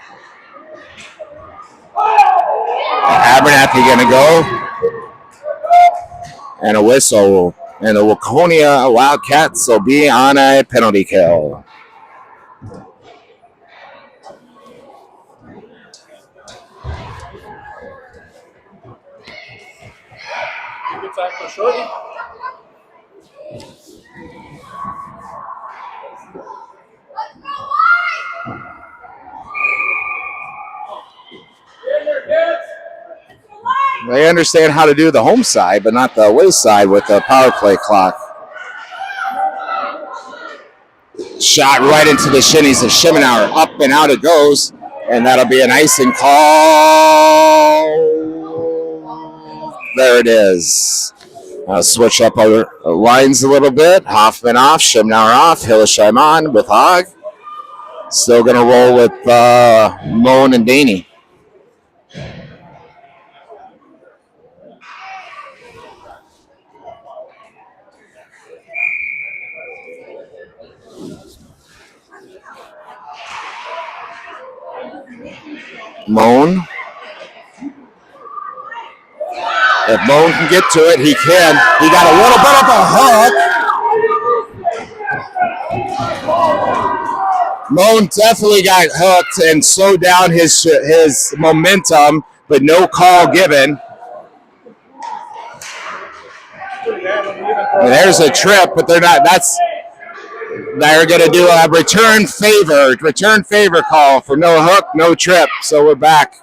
Abernathy going to go. And a whistle. And the Waconia Wildcats will be on a penalty kill. Good time for Shorty. They understand how to do the home side, but not the away side with the power play clock. Shot right into the shinnies of Schemenauer. Up and out it goes, and that'll be an icing call. There it is. I'll switch up our lines a little bit. Hoffman off, Schemenauer off, Hillesheim on with Hogg. Still going to roll with Moan and Daney. Moan. If Moan can get to it, he can. He got a little bit of a hook. Moan definitely got hooked and slowed down his momentum, but no call given. And there's a trip, but they're not. They're going to do a return favor call for no hook, no trip. So we're back.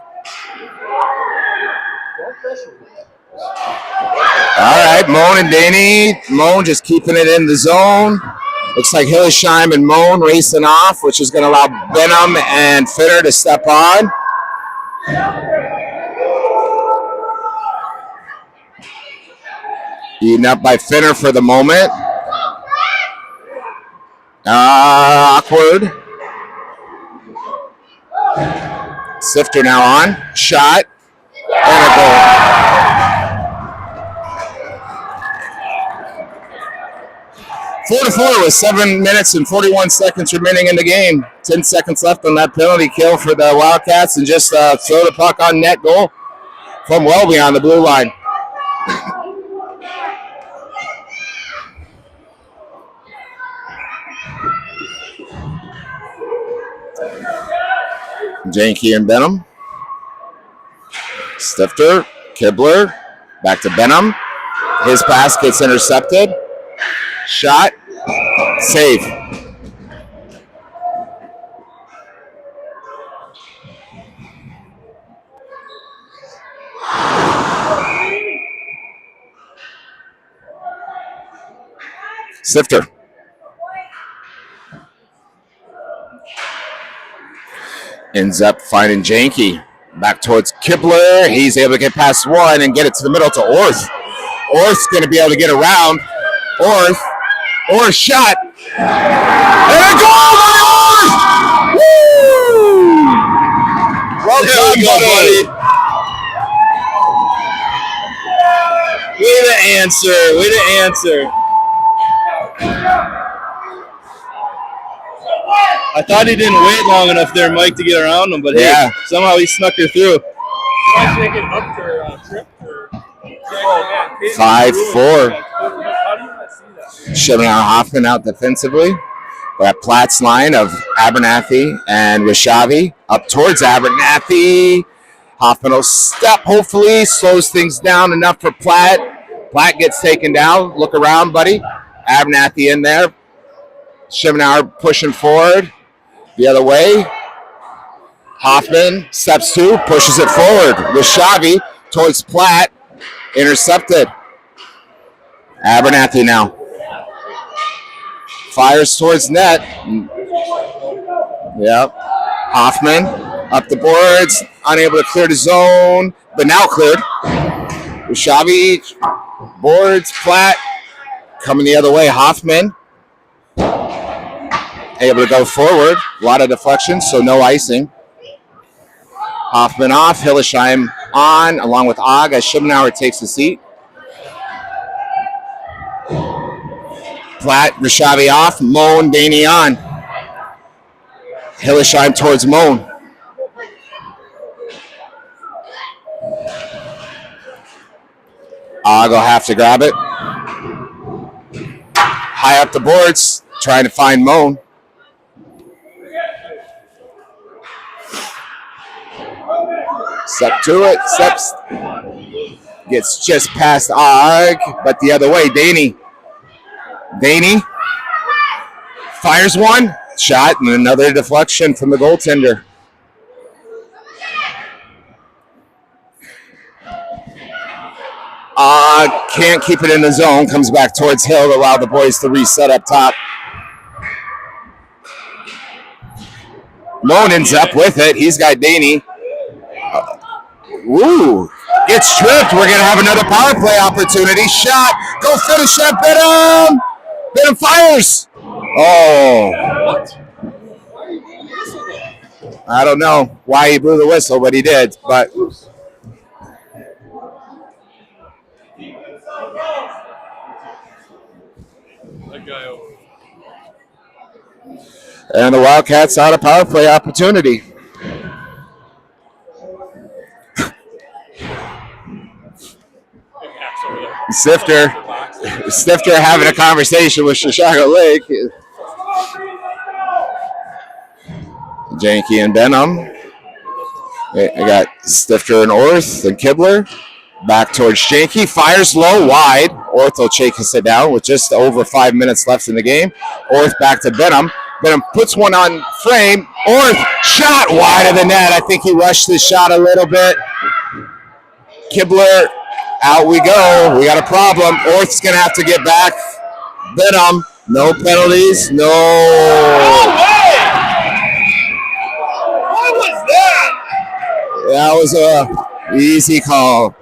All right, Moan and Danny. Moan just keeping it in the zone. Looks like Hillesheim and Moan racing off, which is going to allow Benham and Finner to step on. Eaten up by Finner for the moment. Awkward. Sifter now on. Shot. And a goal. Four to 4 with 7 minutes and 41 seconds remaining in the game. 10 seconds left on that penalty kill for the Wildcats, and just throw the puck on net goal from well beyond the blue line. Janke and Benham. Stifter, Kibler, back to Benham. His pass gets intercepted. Shot, save. Sifter. Ends up finding Janke. Back towards Kibler. He's able to get past one and get it to the middle to Orth. Orth's going to be able to get around. Orth shot. And a goal by Orth! Woo! Well done, buddy. Way to answer. I thought he didn't wait long enough there, Mike, to get around him, but hey, somehow he snuck her through. 5-4. Shimanow Hoffman out defensively. We're at Platt's line of Abernathy and Rishavi. Up towards Abernathy. Hoffman will step, hopefully, slows things down enough for Platt. Platt gets taken down. Look around, buddy. Abernathy in there. Shimanow pushing forward. The other way. Hoffman steps two, pushes it forward. Rishavi towards Platt. Intercepted. Abernathy now. Fires towards net. Yep. Hoffman up the boards. Unable to clear the zone, but now cleared. Rishavi, boards, Platt. Coming the other way. Hoffman. Able to go forward. A lot of deflections, so no icing. Hoffman off. Hillesheim on, along with Og as Schimmenauer takes the seat. Platt, Rishavi off. Moan, Daney on. Hillesheim towards Moan. Og will have to grab it. High up the boards, trying to find Moan. Step to it, steps, gets just past Og, but the other way, Daney fires one, shot, and another deflection from the goaltender. Can't keep it in the zone, comes back towards Hill to allow the boys to reset up top. Moan ends up with it, he's got Daney. Gets stripped. We're going to have another power play opportunity. Shot. Go finish that. Benham fires. Oh. What? I don't know why he blew the whistle, but he did. But That guy over. And the Wildcats out a power play opportunity. Stifter having a conversation with Chisago Lake. Janke and Benham. I got Stifter and Orth and Kibler. Back towards Janke. Fires low, wide. Orth will shake his sit down with just over 5 minutes left in the game. Orth back to Benham. Benham puts one on frame. Orth shot wide of the net. I think he rushed his shot a little bit. Kibler. Out we go. We got a problem. Orth's going to have to get back. Benham. No penalties. No. What was that? That was a easy call.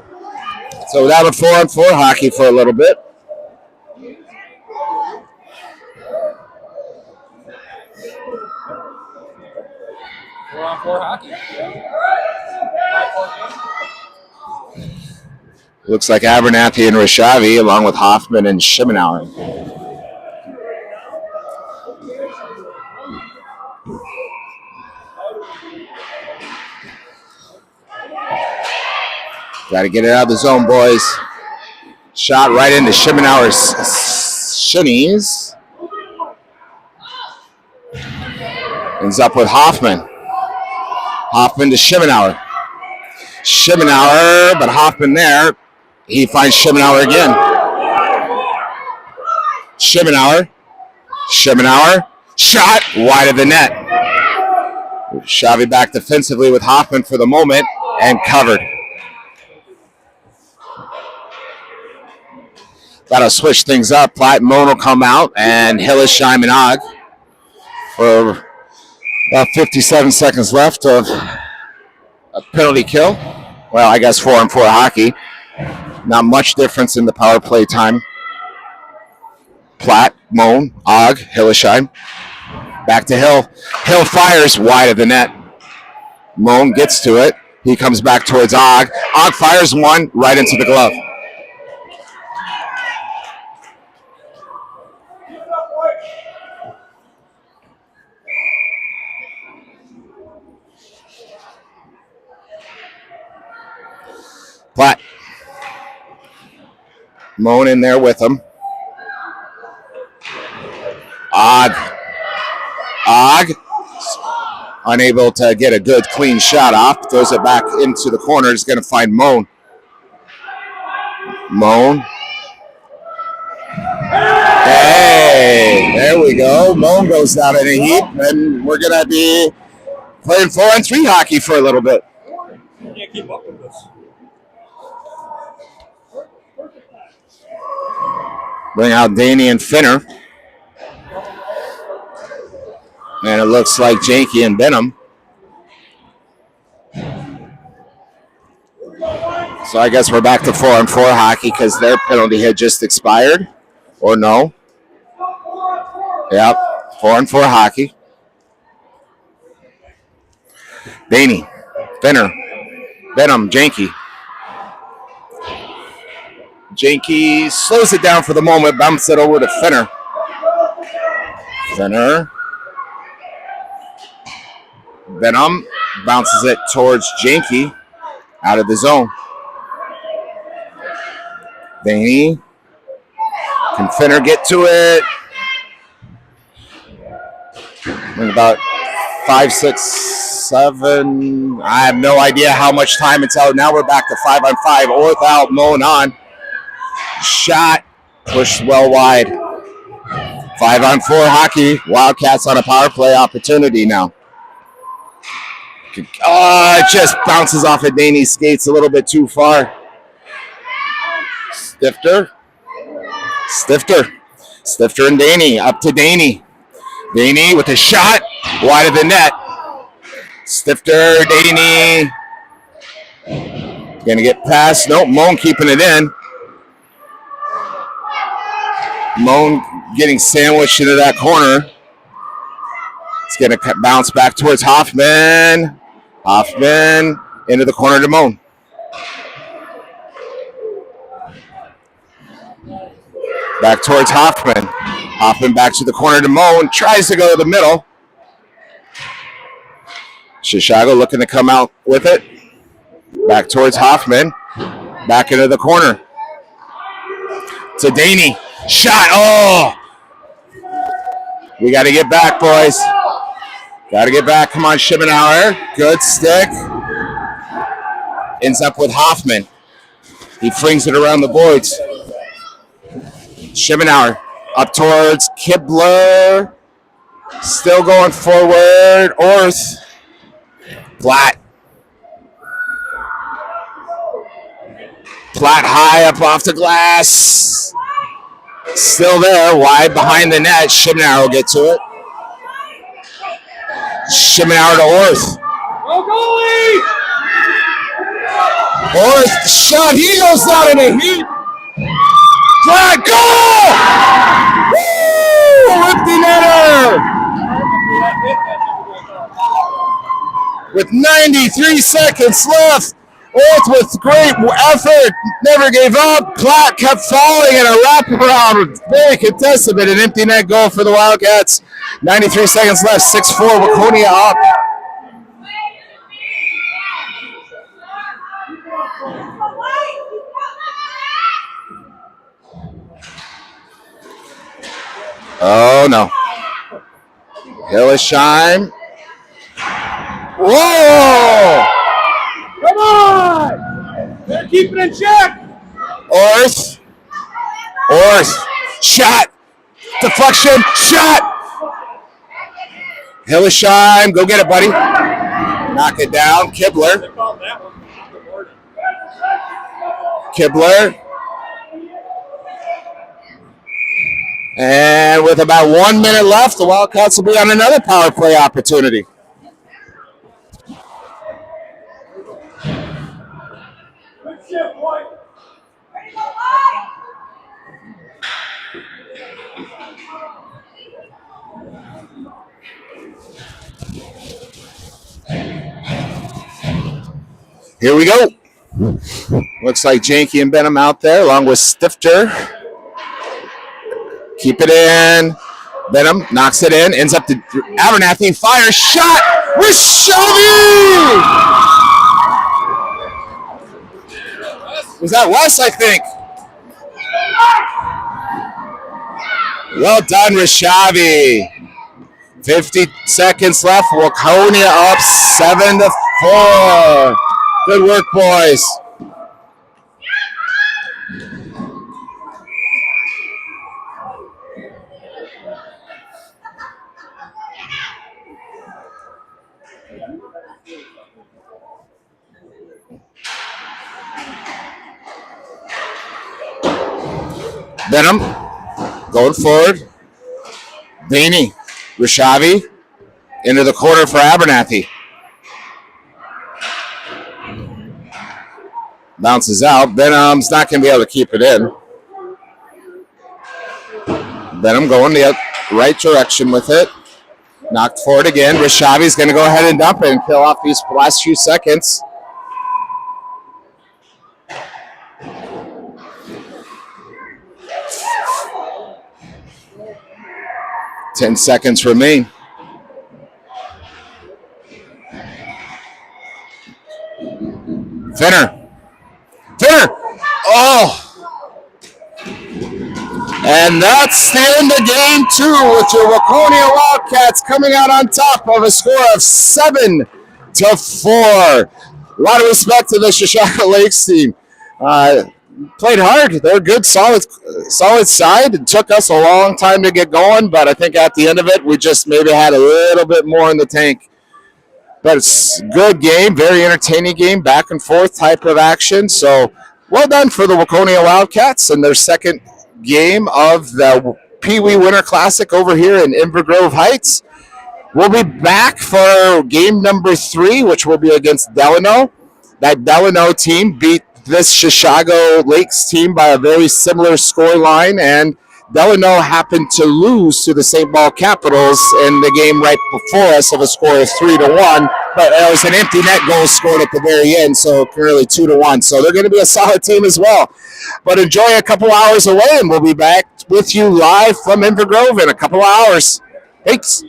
So we'll have a 4-on-4 hockey for a little bit. We're on 4 hockey. Looks like Abernathy and Rishavi, along with Hoffman and Schimmenauer. Got to get it out of the zone, boys. Shot right into Schimmenauer's shinies. Ends up with Hoffman. Hoffman to Schimmenauer. Schimmenauer, but Hoffman there. He finds Schimmenauer again. Schimmenauer. Shot wide of the net. Shavy back defensively with Hoffman for the moment and covered. That'll switch things up. Platt and Moan will come out, and Hillesheim and Og for about 57 seconds left of a penalty kill. Well, I guess 4-on-4 hockey. Not much difference in the power play time. Platt, Moan, Og, Hillesheim. Back to Hill. Hill fires wide of the net. Moan gets to it. He comes back towards Og. Og fires one right into the glove. Platt. Moan in there with him. Og unable to get a good clean shot off. Throws it back into the corner. Is going to find Moan. Hey, there we go. Moan goes down in a heap, and we're going to be playing 4-on-3 hockey for a little bit. You can't keep up with this. Bring out Daney and Finner. And it looks like Janke and Benham. So I guess we're back to 4-on-4 hockey because their penalty had just expired. Or no. Yep, 4-on-4 hockey. Daney, Finner, Benham, Janke. Janke slows it down for the moment, bounces it over to Finner. Finner. Benham bounces it towards Janke out of the zone. Daney. Can Finner get to it? In about 5, 6, 7. I have no idea how much time it's out. Now we're back to 5-on-5. Orth out, Moan on. Shot pushed well wide. 5-on-4 hockey. Wildcats on a power play opportunity now. Oh, it just bounces off of Daney's skates a little bit too far. Stifter and Daney. Up to Daney. Daney with a shot wide of the net. Stifter, Daney. Gonna get past. Nope, Moan keeping it in. Moan getting sandwiched into that corner. It's gonna bounce back towards Hoffman. Hoffman into the corner to Moan. Back towards Hoffman. Hoffman back to the corner to Moan. Tries to go to the middle. Chisago looking to come out with it. Back towards Hoffman. Back into the corner. To Daney. Shot. Oh! We got to get back, boys. Got to get back. Come on, Schimmenauer. Good stick. Ends up with Hoffman. He flings it around the boards. Schimmenauer up towards Kibler. Still going forward. Orth. Platt. Platt high up off the glass. Still there. Wide behind the net. Schimmenauer will get to it. Schimmenauer to Orth. Go goalie! Orth shot. He goes down in a heap. Platt, goal! Woo! Empty netter! With 93 seconds left, Orth with great effort, never gave up. Platt kept falling in a wraparound, very contested, but an empty net goal for the Wildcats. 93 seconds left, 6-4, Waconia up. Oh, no. Hillesheim. Whoa! Come on! Better keep it in check! Orth. Shot. Deflection. Shot. Hillesheim. Go get it, buddy. Knock it down. Kibler. They called that one off the board. Kibler. And with about 1 minute left, the Wildcats will be on another power play opportunity. Here we go. Looks like Janky and Benham out there along with Stifter. Keep it in. Benham knocks it in. Ends up to Abernathy. Fire shot. Rishavi! Was that Wes, I think? Well done, Rishavi. 50 seconds left. Waconia up 7-4. Good work, boys. Benham going forward. Vaney, Rishavi into the corner for Abernathy. Bounces out. Benham's not going to be able to keep it in. Benham going the right direction with it. Knocked forward again. Rishavi's going to go ahead and dump it and kill off these last few seconds. Ten seconds remain. Finner. Oh! And that's the end of game 2 with your Waconia Wildcats coming out on top of a score of 7-4. A lot of respect to the Chisago Lakes team. Played hard. They're a good, solid side. It took us a long time to get going, but I think at the end of it, we just maybe had a little bit more in the tank. But it's a good game, very entertaining game, back and forth type of action. So well done for the Waconia Wildcats in their second game of the Pee Wee Winter Classic over here in Inver Grove Heights. We'll be back for game number 3, which will be against Delano. That Delano team beat this Chisago Lakes team by a very similar score line, and Delano happened to lose to the St. Paul Capitals in the game right before us of a score of 3-1, but it was an empty net goal scored at the very end, so clearly 2-1. So they're going to be a solid team as well. But enjoy a couple hours away, and we'll be back with you live from Inver Grove in a couple of hours. Thanks.